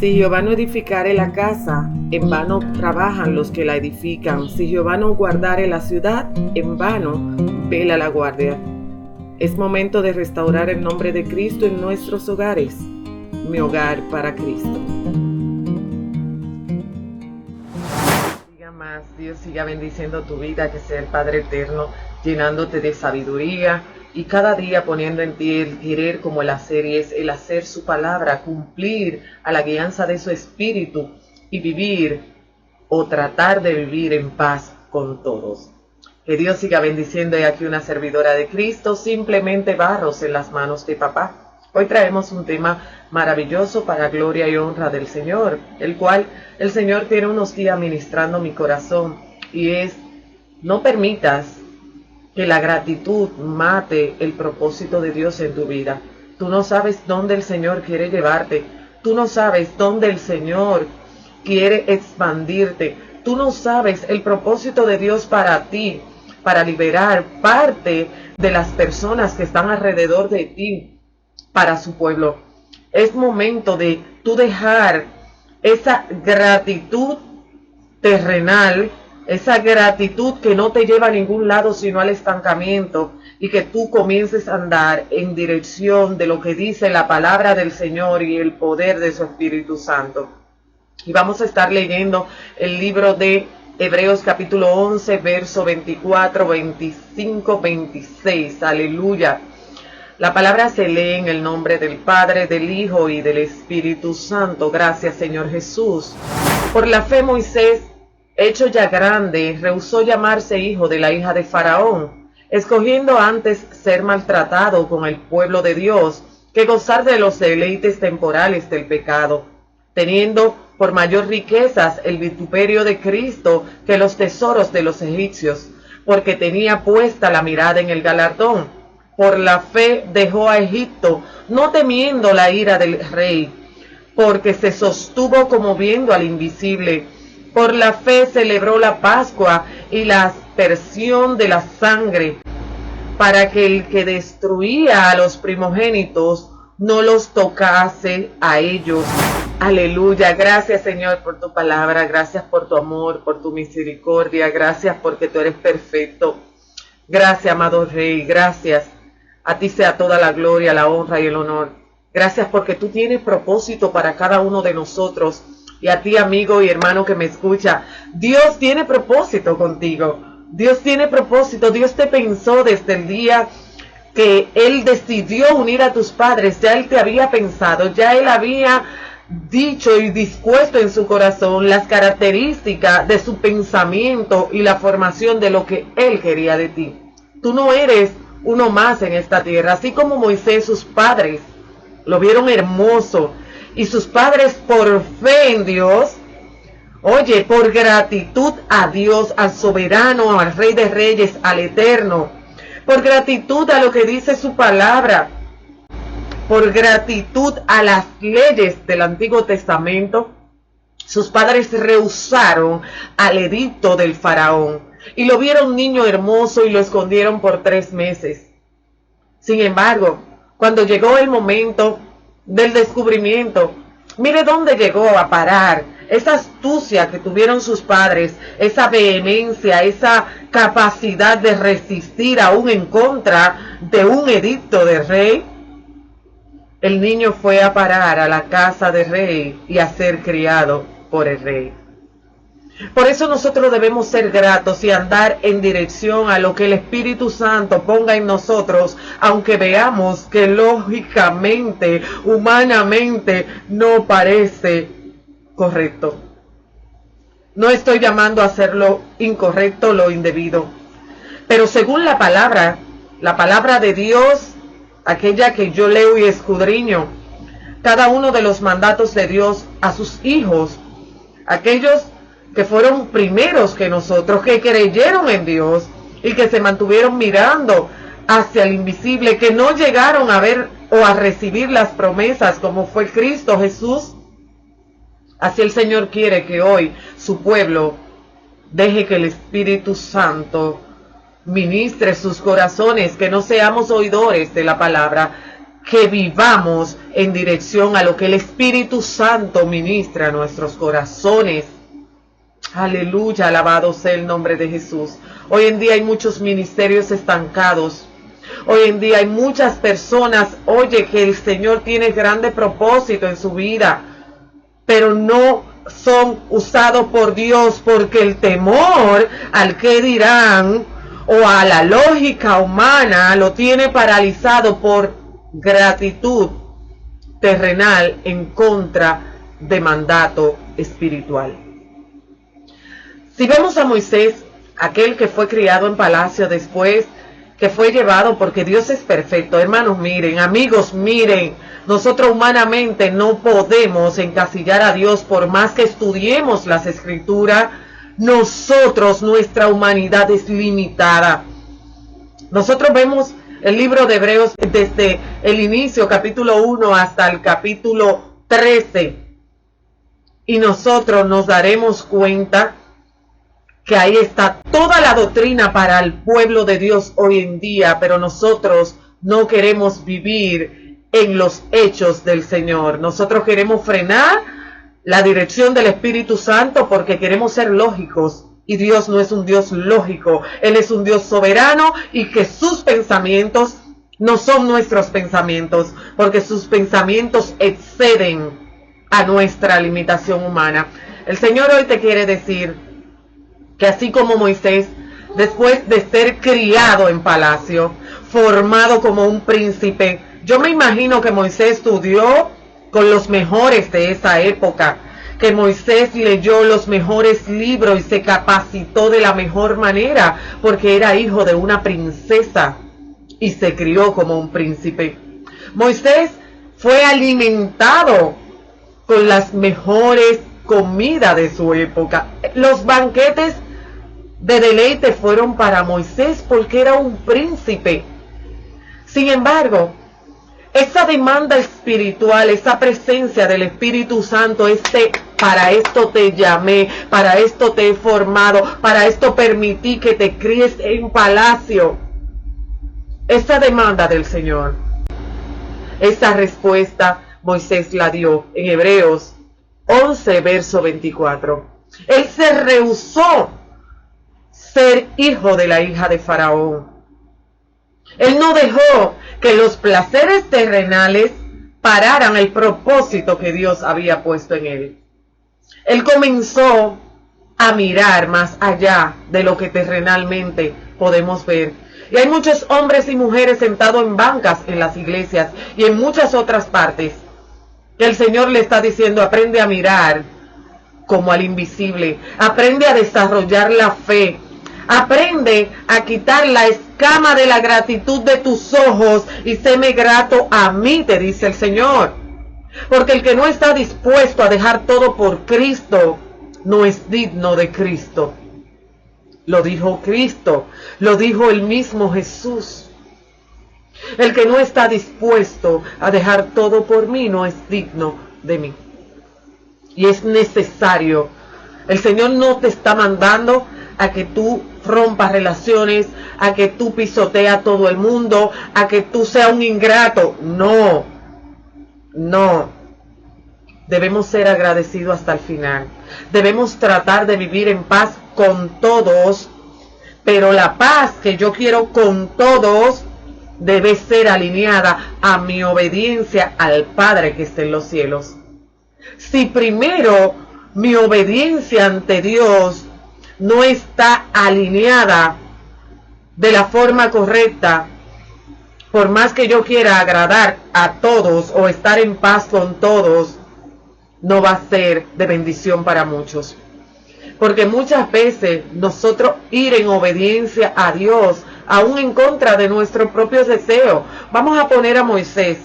Si Jehová no edificare la casa, en vano trabajan los que la edifican. Si Jehová no guardare la ciudad, en vano vela la guardia. Es momento de restaurar el nombre de Cristo en nuestros hogares. Mi hogar para Cristo. Dios siga bendiciendo tu vida, que sea el Padre Eterno llenándote de sabiduría y cada día poniendo en ti el querer como el hacer, y es el hacer su palabra, cumplir a la guianza de su espíritu y vivir o tratar de vivir en paz con todos. Que Dios siga bendiciendo. Y aquí una servidora de Cristo, simplemente barros en las manos de papá. Hoy traemos un tema maravilloso para gloria y honra del Señor, el cual el Señor tiene unos días ministrando mi corazón, y es: no permitas que la gratitud mate el propósito de Dios en tu vida. Tú no sabes dónde el Señor quiere llevarte, tú no sabes dónde el Señor quiere expandirte, tú no sabes el propósito de Dios para ti, para liberar parte de las personas que están alrededor de ti para su pueblo. Es momento de tú dejar esa gratitud terrenal, esa gratitud que no te lleva a ningún lado sino al estancamiento, y que tú comiences a andar en dirección de lo que dice la palabra del Señor y el poder de su Espíritu Santo. Y vamos a estar leyendo el libro de Hebreos capítulo 11, verso 24, 25, 26. Aleluya. La palabra se lee en el nombre del Padre, del Hijo y del Espíritu Santo. Gracias, Señor Jesús. Por la fe Moisés, hecho ya grande, rehusó llamarse hijo de la hija de Faraón, escogiendo antes ser maltratado con el pueblo de Dios que gozar de los deleites temporales del pecado, teniendo por mayor riquezas el vituperio de Cristo que los tesoros de los egipcios, porque tenía puesta la mirada en el galardón. Por la fe dejó a Egipto, no temiendo la ira del rey, porque se sostuvo como viendo al invisible. Por la fe celebró la Pascua y la aspersión de la sangre, para que el que destruía a los primogénitos no los tocase a ellos. Aleluya. Gracias, Señor, por tu palabra. Gracias por tu amor, por tu misericordia. Gracias porque tú eres perfecto. Gracias, amado Rey. Gracias. A ti sea toda la gloria, la honra y el honor. Gracias porque tú tienes propósito para cada uno de nosotros. Y a ti, amigo y hermano que me escucha, Dios tiene propósito contigo. Dios tiene propósito. Dios te pensó desde el día que Él decidió unir a tus padres. Ya Él te había pensado, ya Él había dicho y dispuesto en su corazón las características de su pensamiento y la formación de lo que Él quería de ti. Tú no eres uno más en esta tierra. Así como Moisés, sus padres lo vieron hermoso, y sus padres por fe en Dios, oye, por gratitud a Dios, al soberano, al Rey de Reyes, al Eterno, por gratitud a lo que dice su palabra, por gratitud a las leyes del Antiguo Testamento, sus padres rehusaron al edicto del faraón y lo vieron niño hermoso y lo escondieron por 3 meses. Sin embargo, cuando llegó el momento del descubrimiento, mire dónde llegó a parar esa astucia que tuvieron sus padres, esa vehemencia, esa capacidad de resistir aún en contra de un edicto de rey. El niño fue a parar a la casa del rey y a ser criado por el rey. Por eso nosotros debemos ser gratos y andar en dirección a lo que el Espíritu Santo ponga en nosotros, aunque veamos que lógicamente, humanamente, no parece correcto. No estoy llamando a hacer lo incorrecto, lo indebido, pero según la palabra de Dios, aquella que yo leo y escudriño, cada uno de los mandatos de Dios a sus hijos, aquellos que fueron primeros que nosotros, que creyeron en Dios y que se mantuvieron mirando hacia el invisible, que no llegaron a ver o a recibir las promesas como fue Cristo Jesús. Así el Señor quiere que hoy su pueblo deje que el Espíritu Santo ministre sus corazones, que no seamos oidores de la palabra, que vivamos en dirección a lo que el Espíritu Santo ministra a nuestros corazones. Aleluya, alabado sea el nombre de Jesús. Hoy en día hay muchos ministerios estancados. Hoy en día hay muchas personas, oye, que el Señor tiene grande propósito en su vida, pero no son usados por Dios porque el temor al que dirán o a la lógica humana lo tiene paralizado por gratitud terrenal en contra de mandato espiritual. Si vemos a Moisés, aquel que fue criado en palacio después, que fue llevado porque Dios es perfecto. Hermanos, miren, amigos, miren, nosotros humanamente no podemos encasillar a Dios por más que estudiemos las Escrituras. Nosotros, nuestra humanidad es limitada. Nosotros vemos el libro de Hebreos desde el inicio, capítulo 1 hasta el capítulo 13. Y nosotros nos daremos cuenta que ahí está toda la doctrina para el pueblo de Dios hoy en día, pero nosotros no queremos vivir en los hechos del Señor. Nosotros queremos frenar la dirección del Espíritu Santo porque queremos ser lógicos, y Dios no es un Dios lógico. Él es un Dios soberano y que sus pensamientos no son nuestros pensamientos, porque sus pensamientos exceden a nuestra limitación humana. El Señor hoy te quiere decir que así como Moisés, después de ser criado en palacio, formado como un príncipe, yo me imagino que Moisés estudió con los mejores de esa época, que Moisés leyó los mejores libros y se capacitó de la mejor manera, porque era hijo de una princesa y se crió como un príncipe. Moisés fue alimentado con las mejores comidas de su época. Los banquetes de deleite fueron para Moisés porque era un príncipe. Sin embargo, esa demanda espiritual, esa presencia del Espíritu Santo, para esto te llamé, para esto te he formado, para esto permití que te críes en palacio. Esa demanda del Señor, esa respuesta Moisés la dio en Hebreos 11, verso 24. Él se rehusó ser hijo de la hija de Faraón. Él no dejó que los placeres terrenales pararan el propósito que Dios había puesto en él. Él comenzó a mirar más allá de lo que terrenalmente podemos ver. Y hay muchos hombres y mujeres sentados en bancas en las iglesias y en muchas otras partes que el Señor le está diciendo: aprende a mirar como al invisible, aprende a desarrollar la fe, aprende a quitar la escama de la gratitud de tus ojos y séme grato a mí, te dice el Señor. Porque el que no está dispuesto a dejar todo por Cristo no es digno de Cristo. Lo dijo Cristo, lo dijo el mismo Jesús. El que no está dispuesto a dejar todo por mí no es digno de mí. Y es necesario. El Señor no te está mandando a que tú rompas relaciones, a que tú pisoteas a todo el mundo, a que tú seas un ingrato. No, no. Debemos ser agradecidos hasta el final. Debemos tratar de vivir en paz con todos, pero la paz que yo quiero con todos debe ser alineada a mi obediencia al Padre que está en los cielos. Si primero mi obediencia ante Dios no está alineada de la forma correcta, por más que yo quiera agradar a todos o estar en paz con todos, no va a ser de bendición para muchos. Porque muchas veces nosotros ir en obediencia a Dios, aún en contra de nuestros propios deseos. Vamos a poner a Moisés.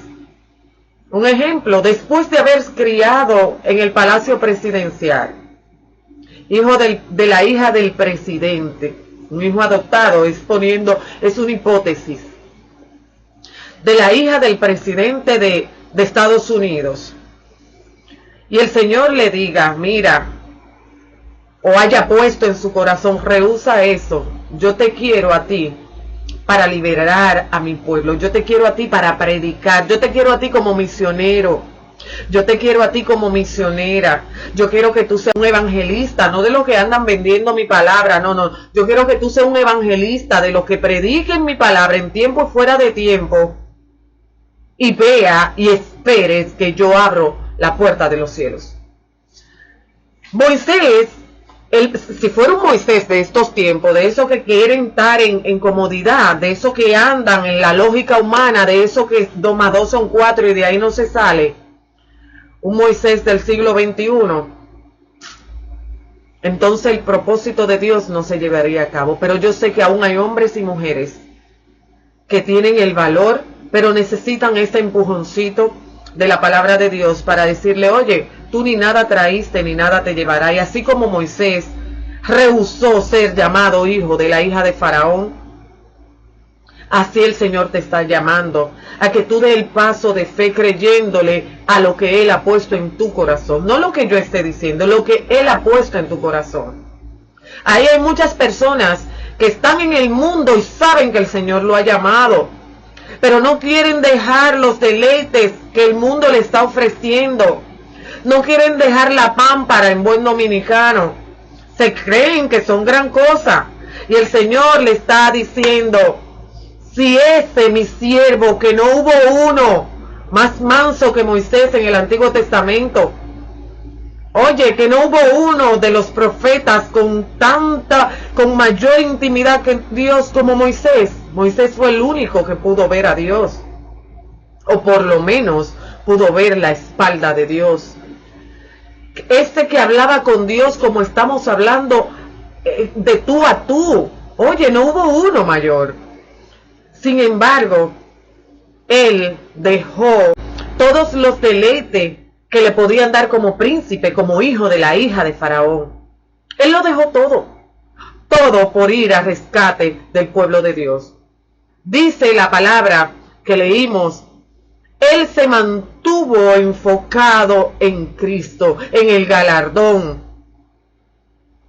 Un ejemplo, después de haber criado en el palacio presidencial, hijo de la hija del presidente, un hijo adoptado, es una hipótesis, de la hija del presidente de Estados Unidos, y el Señor le diga: mira, o haya puesto en su corazón, rehúsa eso, yo te quiero a ti para liberar a mi pueblo. Yo te quiero a ti para predicar. Yo te quiero a ti como misionero. Yo te quiero a ti como misionera. Yo quiero que tú seas un evangelista, no de los que andan vendiendo mi palabra, no. Yo quiero que tú seas un evangelista, de los que prediquen mi palabra en tiempo y fuera de tiempo. Y vea y esperes que yo abro la puerta de los cielos. Moisés, si fuera un Moisés de estos tiempos, de esos que quieren estar en comodidad, de esos que andan en la lógica humana, de esos que 2 más 2 son 4 y de ahí no se sale, un Moisés del siglo XXI, entonces el propósito de Dios no se llevaría a cabo. Pero yo sé que aún hay hombres y mujeres que tienen el valor, pero necesitan ese empujoncito de la palabra de Dios para decirle, oye, tú ni nada traíste ni nada te llevará. Y así como Moisés rehusó ser llamado hijo de la hija de Faraón, así el Señor te está llamando a que tú des el paso de fe creyéndole a lo que Él ha puesto en tu corazón. No lo que yo esté diciendo, lo que Él ha puesto en tu corazón. Ahí hay muchas personas que están en el mundo y saben que el Señor lo ha llamado, pero no quieren dejar los deleites que el mundo le está ofreciendo. No quieren dejar la pámpara en buen dominicano. Se creen que son gran cosa. Y el Señor le está diciendo, si ese mi siervo, que no hubo uno más manso que Moisés en el Antiguo Testamento, oye, que no hubo uno de los profetas con mayor intimidad que Dios como Moisés. Moisés fue el único que pudo ver a Dios, o por lo menos pudo ver la espalda de Dios. Este que hablaba con Dios como estamos hablando, de tú a tú. Oye, no hubo uno mayor. Sin embargo, él dejó todos los deleites que le podían dar como príncipe, como hijo de la hija de Faraón. Él lo dejó todo por ir a rescate del pueblo de Dios. Dice la palabra que leímos, él se mantuvo enfocado en Cristo, en el galardón.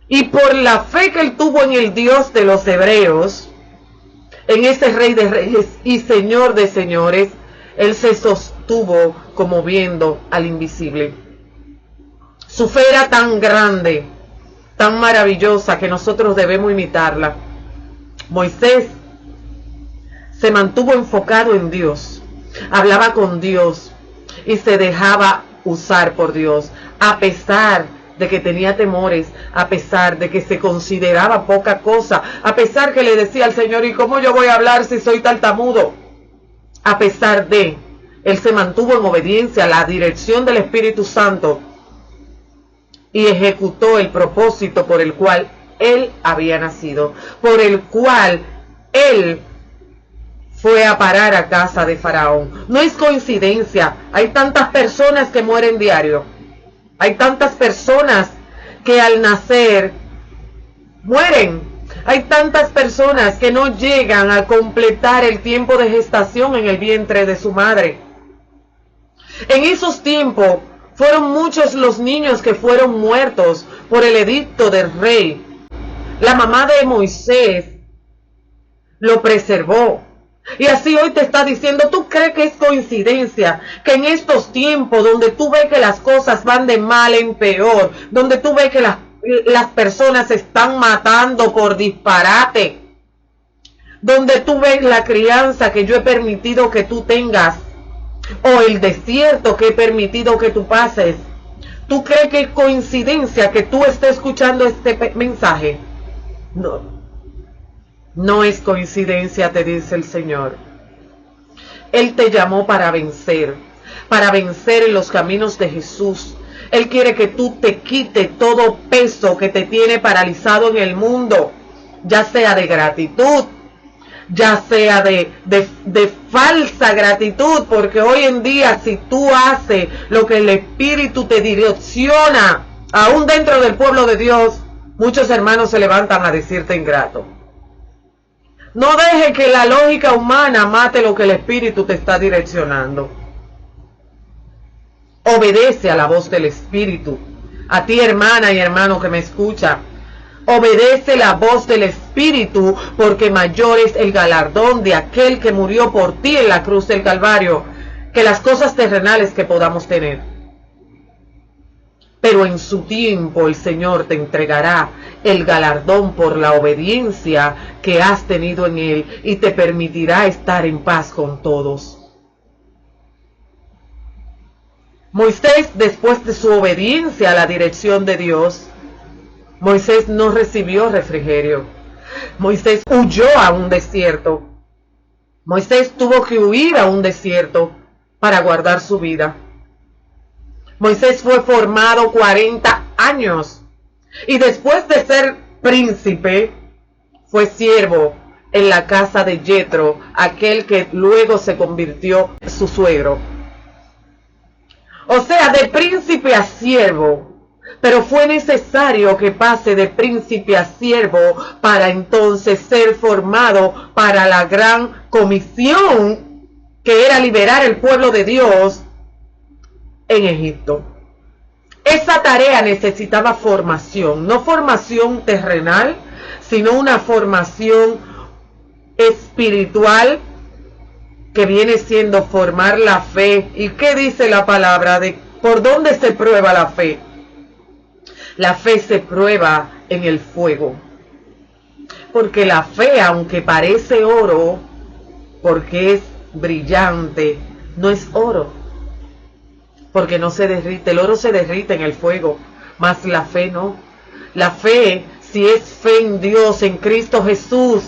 Y por la fe que él tuvo en el Dios de los hebreos, en ese Rey de Reyes y Señor de Señores, él se sostuvo como viendo al invisible. Su fe era tan grande, tan maravillosa, que nosotros debemos imitarla. Moisés se mantuvo enfocado en Dios, hablaba con Dios y se dejaba usar por Dios, a pesar de que tenía temores, a pesar de que se consideraba poca cosa, a pesar que le decía al Señor, ¿y cómo yo voy a hablar si soy tartamudo? A pesar de, él se mantuvo en obediencia a la dirección del Espíritu Santo y ejecutó el propósito por el cual él había nacido, por el cual él fue a parar a casa de Faraón. No es coincidencia, hay tantas personas que mueren diario. Hay tantas personas que al nacer mueren. Hay tantas personas que no llegan a completar el tiempo de gestación en el vientre de su madre. En esos tiempos fueron muchos los niños que fueron muertos por el edicto del rey. La mamá de Moisés lo preservó. Y así hoy te está diciendo, ¿tú crees que es coincidencia que en estos tiempos donde tú ves que las cosas van de mal en peor, donde tú ves que las personas se están matando por disparate, donde tú ves la crianza que yo he permitido que tú tengas, o el desierto que he permitido que tú pases, ¿tú crees que es coincidencia que tú estés escuchando este mensaje? No. No es coincidencia, te dice el Señor. Él te llamó para vencer en los caminos de Jesús. Él quiere que tú te quites todo peso que te tiene paralizado en el mundo, ya sea de gratitud, ya sea de falsa gratitud, porque hoy en día si tú haces lo que el Espíritu te direcciona, aún dentro del pueblo de Dios, muchos hermanos se levantan a decirte ingrato. No deje que la lógica humana mate lo que el Espíritu te está direccionando. Obedece a la voz del Espíritu. A ti, hermana y hermano que me escucha, Obedece la voz del Espíritu, porque mayor es el galardón de aquel que murió por ti en la cruz del Calvario, que las cosas terrenales que podamos tener. Pero en su tiempo el Señor te entregará el galardón por la obediencia que has tenido en Él y te permitirá estar en paz con todos. Moisés, después de su obediencia a la dirección de Dios, Moisés no recibió refrigerio. Moisés huyó a un desierto. Moisés tuvo que huir a un desierto para guardar su vida. Moisés fue formado 40 años y después de ser príncipe, fue siervo en la casa de Yetro, aquel que luego se convirtió en su suegro. O sea, de príncipe a siervo. Pero fue necesario que pase de príncipe a siervo para entonces ser formado para la gran comisión que era liberar el pueblo de Dios en Egipto. Esa tarea necesitaba formación, no formación terrenal, sino una formación espiritual que viene siendo formar la fe. ¿Y qué dice la palabra de por dónde se prueba la fe? La fe se prueba en el fuego. Porque la fe, aunque parece oro, porque es brillante, no es oro. Porque no se derrite. El oro se derrite en el fuego, mas la fe no. La fe, si es fe en Dios, en Cristo Jesús,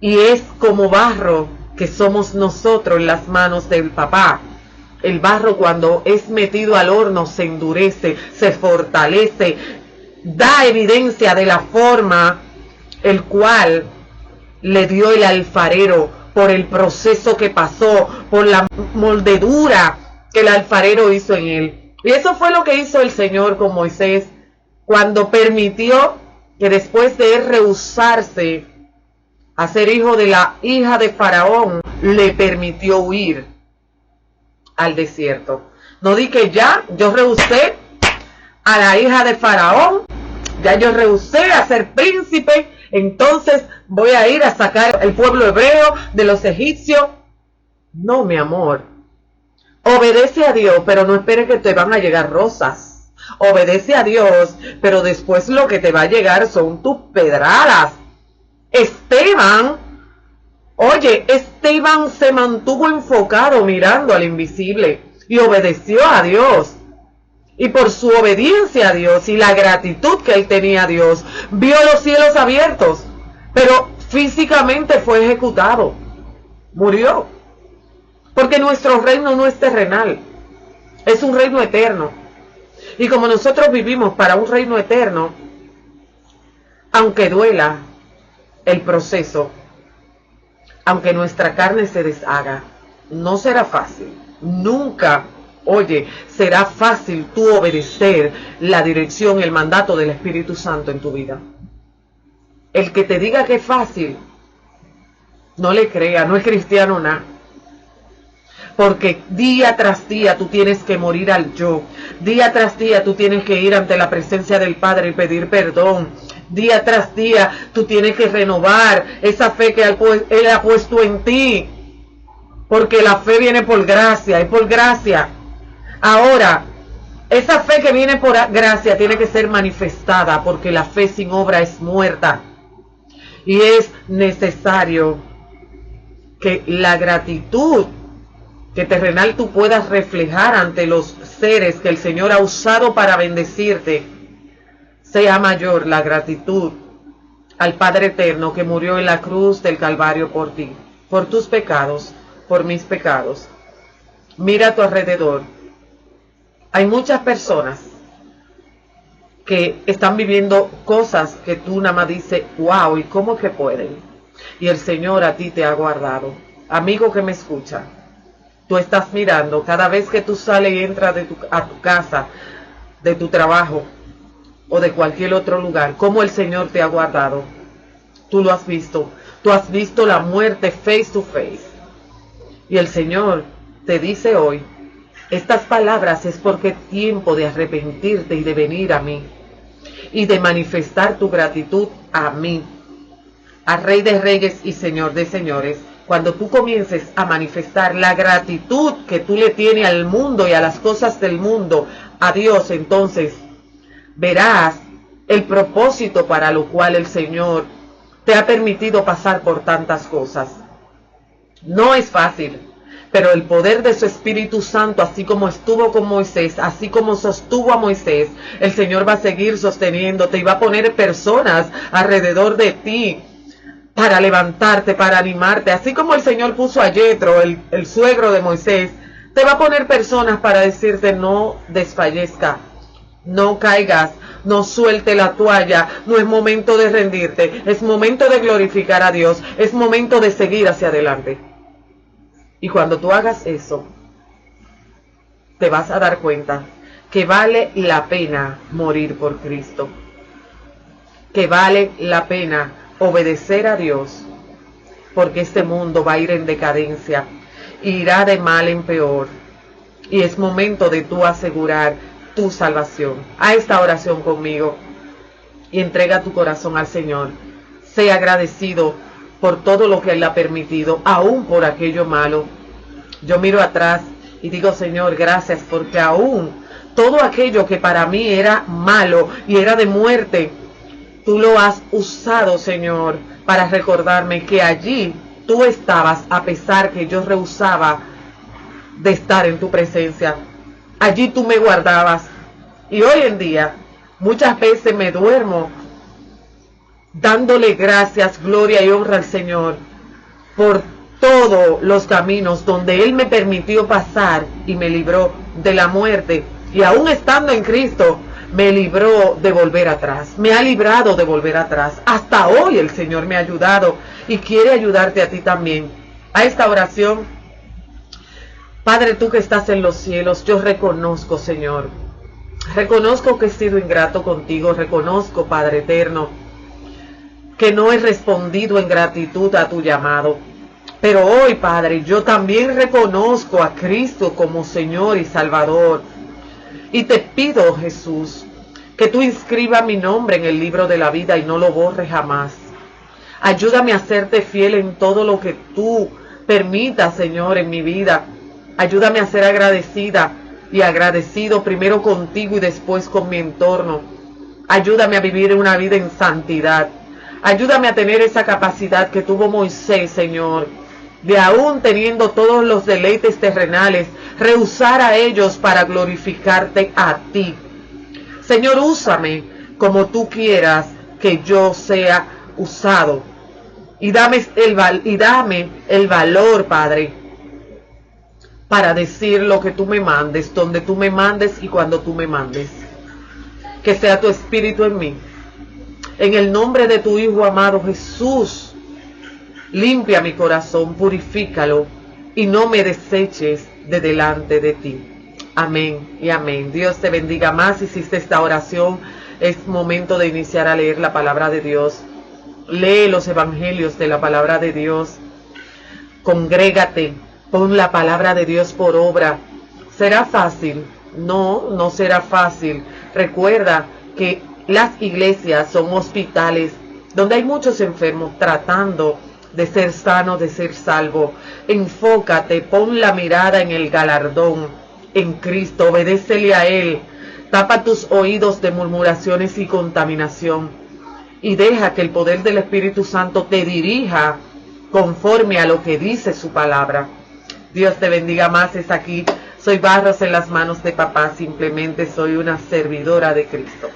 y es como barro que somos nosotros en las manos del Papá. El barro cuando es metido al horno se endurece, se fortalece, da evidencia de la forma el cual le dio el alfarero, por el proceso que pasó, por la moldedura que el alfarero hizo en él. Y eso fue lo que hizo el Señor con Moisés cuando permitió que después de él rehusarse a ser hijo de la hija de Faraón, le permitió huir al desierto. No di que ya yo rehusé a la hija de Faraón, ya yo rehusé a ser príncipe, entonces voy a ir a sacar el pueblo hebreo de los egipcios. No, mi amor. Obedece a Dios, pero no esperes que te van a llegar rosas. Obedece a Dios, pero después lo que te va a llegar son tus pedradas. Esteban se mantuvo enfocado mirando al invisible y obedeció a Dios. Y por su obediencia a Dios y la gratitud que él tenía a Dios, vio los cielos abiertos, pero físicamente fue ejecutado. Murió. Porque nuestro reino no es terrenal, es un reino eterno. Y como nosotros vivimos para un reino eterno, aunque duela el proceso, aunque nuestra carne se deshaga, no será fácil. Nunca, será fácil tú obedecer la dirección, el mandato del Espíritu Santo en tu vida. El que te diga que es fácil, no le crea, no es cristiano nada. Porque día tras día tú tienes que morir al yo. Día tras día tú tienes que ir ante la presencia del Padre y pedir perdón. Día tras día tú tienes que renovar esa fe que Él ha puesto en ti. Porque la fe viene por gracia, es por gracia. Ahora, esa fe que viene por gracia tiene que ser manifestada, porque la fe sin obra es muerta. Y es necesario que la gratitud que terrenal tú puedas reflejar ante los seres que el Señor ha usado para bendecirte, sea mayor la gratitud al Padre Eterno que murió en la cruz del Calvario por ti, por tus pecados, por mis pecados. Mira a tu alrededor. Hay muchas personas que están viviendo cosas que tú nada más dices, wow, ¿y cómo que pueden? Y el Señor a ti te ha guardado. Amigo que me escucha, tú estás mirando cada vez que tú sales y entras a tu casa, de tu trabajo o de cualquier otro lugar, cómo el Señor te ha guardado. Tú lo has visto. Tú has visto la muerte face to face. Y el Señor te dice hoy, estas palabras es porque es tiempo de arrepentirte y de venir a mí. y de manifestar tu gratitud a mí, al Rey de Reyes y Señor de Señores. Cuando tú comiences a manifestar la gratitud que tú le tienes al mundo y a las cosas del mundo, a Dios, entonces verás el propósito para lo cual el Señor te ha permitido pasar por tantas cosas. No es fácil, pero el poder de su Espíritu Santo, así como estuvo con Moisés, así como sostuvo a Moisés, el Señor va a seguir sosteniéndote y va a poner personas alrededor de ti para levantarte, para animarte. Así como el Señor puso a Yetro, el suegro de Moisés, te va a poner personas para decirte: no desfallezca, no caigas, no suelte la toalla, no es momento de rendirte, es momento de glorificar a Dios, es momento de seguir hacia adelante. Y cuando tú hagas eso, te vas a dar cuenta que vale la pena morir por Cristo, que vale la pena obedecer a Dios, porque este mundo va a ir en decadencia, irá de mal en peor, y es momento de tú asegurar tu salvación. Haz esta oración conmigo y entrega tu corazón al Señor. Sé agradecido por todo lo que Él ha permitido, aún por aquello malo. Yo miro atrás y digo: Señor, gracias, porque aún todo aquello que para mí era malo y era de muerte, tú lo has usado, Señor, para recordarme que allí tú estabas, a pesar que yo rehusaba de estar en tu presencia. Allí tú me guardabas. Y hoy en día, muchas veces me duermo dándole gracias, gloria y honra al Señor por todos los caminos donde Él me permitió pasar y me libró de la muerte. Y aún estando en Cristo, me libró de volver atrás, me ha librado de volver atrás. Hasta hoy el Señor me ha ayudado y quiere ayudarte a ti también. A esta oración: Padre, tú que estás en los cielos, yo reconozco, Señor, reconozco que he sido ingrato contigo, reconozco, Padre eterno, que no he respondido en gratitud a tu llamado. Pero hoy, Padre, yo también reconozco a Cristo como Señor y Salvador. Y te pido, Jesús, que tú inscribas mi nombre en el libro de la vida y no lo borres jamás. Ayúdame a serte fiel en todo lo que tú permitas, Señor, en mi vida. Ayúdame a ser agradecida y agradecido primero contigo y después con mi entorno. Ayúdame a vivir una vida en santidad. Ayúdame a tener esa capacidad que tuvo Moisés, Señor, de aún teniendo todos los deleites terrenales, rehusar a ellos para glorificarte a ti. Señor, úsame como tú quieras que yo sea usado. Y dame el valor, Padre, para decir lo que tú me mandes, donde tú me mandes y cuando tú me mandes. Que sea tu Espíritu en mí. En el nombre de tu Hijo amado Jesús, limpia mi corazón, purifícalo y no me deseches de delante de ti. Amén y amén. Dios te bendiga más. Hiciste esta oración. Es momento de iniciar a leer la palabra de Dios. Lee los evangelios de la palabra de Dios. Congrégate. Pon la palabra de Dios por obra. ¿Será fácil? No, no será fácil. Recuerda que las iglesias son hospitales donde hay muchos enfermos tratando de ser sano, de ser salvo. Enfócate, pon la mirada en el galardón, en Cristo, obedécele a Él. Tapa tus oídos de murmuraciones y contaminación y deja que el poder del Espíritu Santo te dirija conforme a lo que dice su palabra. Dios te bendiga más. Es aquí. Soy barros en las manos de papá. Simplemente soy una servidora de Cristo.